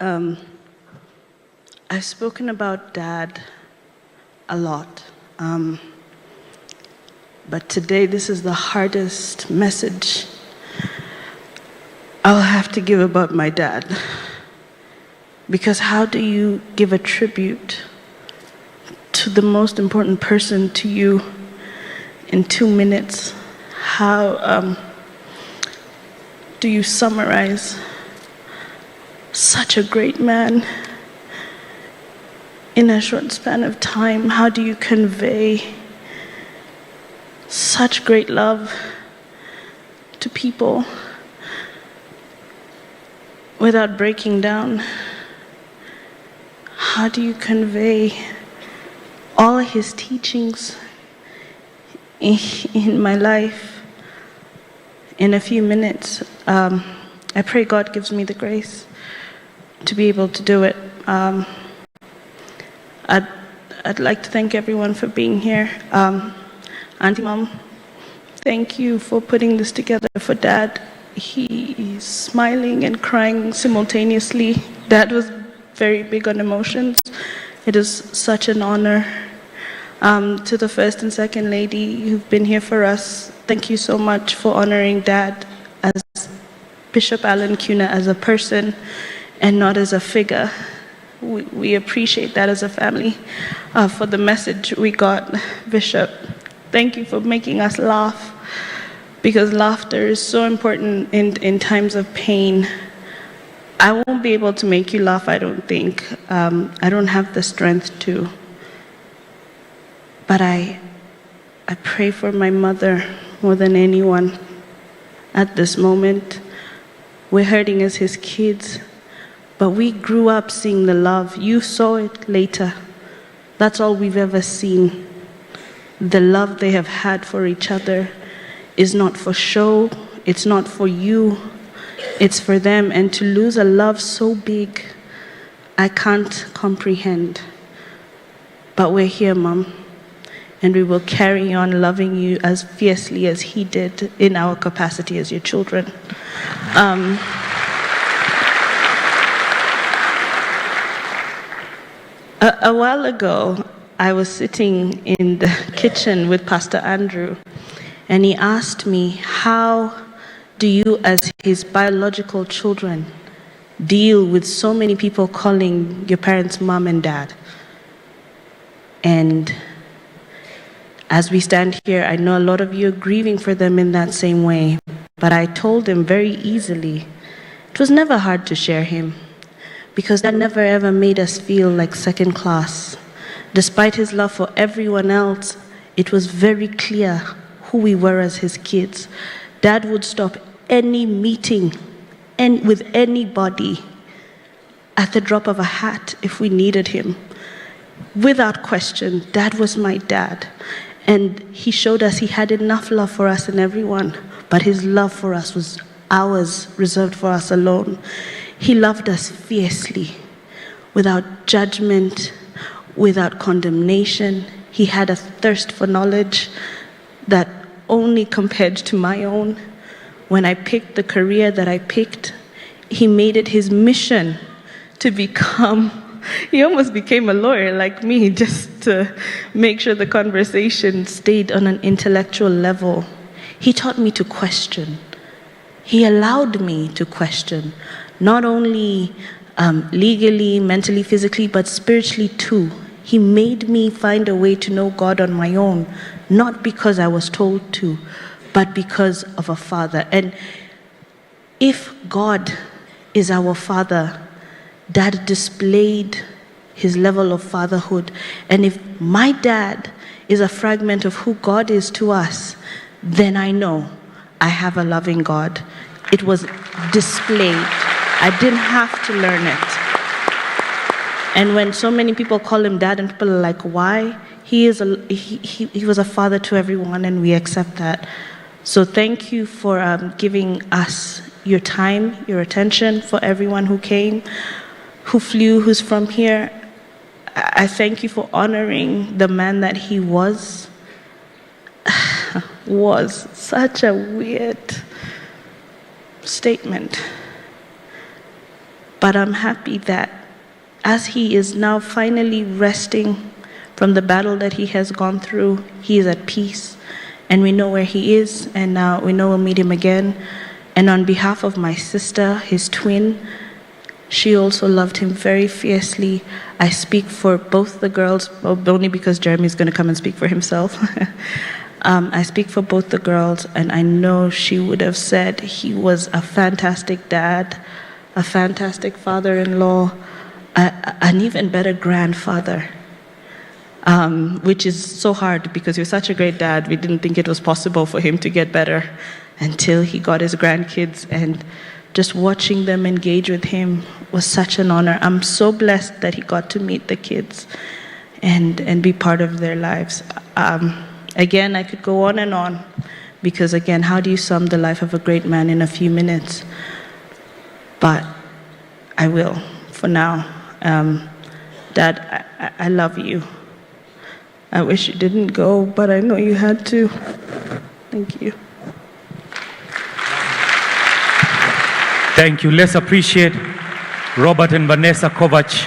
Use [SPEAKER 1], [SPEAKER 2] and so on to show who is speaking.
[SPEAKER 1] I've spoken about Dad a lot, but today this is the hardest message I'll have to give about my dad. Because how do you give a tribute to the most important person to you in 2 minutes? How do you summarize such a great man in a short span of time? How do you convey such great love to people without breaking down? How do you convey all his teachings in my life in a few minutes? I pray God gives me the grace to be able to do it. I'd like to thank everyone for being here. Auntie Mom, thank you for putting this together for Dad. He's smiling and crying simultaneously. Dad was very big on emotions. It is such an honor. To the first and second lady who've been here for us, thank you so much for honoring Dad as Bishop Allan Kiuna, as a person and not as a figure. We appreciate that as a family. For the message we got, Bishop, thank you for making us laugh, because laughter is so important in times of pain. I won't be able to make you laugh, I don't think. I don't have the strength to. But I pray for my mother more than anyone at this moment. We're hurting as his kids, but we grew up seeing the love. You saw it later. That's all we've ever seen. The love they have had for each other is not for show, it's not for you, it's for them. And to lose a love so big, I can't comprehend. But we're here, Mom, and we will carry on loving you as fiercely as he did in our capacity as your children. A while ago, I was sitting in the kitchen with Pastor Andrew, and he asked me, how do you as his biological children deal with so many people calling your parents mom and dad? And as we stand here, I know a lot of you are grieving for them in that same way, but I told him very easily, it was never hard to share him, because that never ever made us feel like second class. Despite his love for everyone else, it was very clear who we were as his kids. Dad would stop any meeting with anybody at the drop of a hat if we needed him. Without question, Dad was my dad. And he showed us he had enough love for us and everyone, but his love for us was ours, reserved for us alone. He loved us fiercely, without judgment, without condemnation. He had a thirst for knowledge that only compared to my own. When I picked the career that I picked, he made it his mission to he almost became a lawyer like me, just to make sure the conversation stayed on an intellectual level. He taught me to question. He allowed me to question, not only legally, mentally, physically, but spiritually too. He made me find a way to know God on my own, not because I was told to, but because of a father. And if God is our father, Dad displayed his level of fatherhood. And if my dad is a fragment of who God is to us, then I know I have a loving God. It was displayed. I didn't have to learn it. And when so many people call him dad and people are like, why? He was a father to everyone, and we accept that. So thank you for giving us your time, your attention, for everyone who came, who flew, who's from here. I thank you for honoring the man that he was. Was such a weird statement. But I'm happy that as he is now finally resting from the battle that he has gone through, he is at peace. And we know where he is, and we know we'll meet him again. And on behalf of my sister, his twin, she also loved him very fiercely. I speak for both the girls, well, only because Jeremy's going to come and speak for himself. I speak for both the girls, and I know she would have said he was a fantastic dad, a fantastic father-in-law, an even better grandfather, which is so hard because you're such a great dad. We didn't think it was possible for him to get better until he got his grandkids, and just watching them engage with him was such an honor. I'm so blessed that he got to meet the kids and be part of their lives. Again, I could go on, because again, how do you sum the life of a great man in a few minutes? But I will, for now. Dad, I love you. I wish you didn't go, but I know you had to. Thank you.
[SPEAKER 2] Thank you. Let's appreciate Robert and Vanesa Kovac.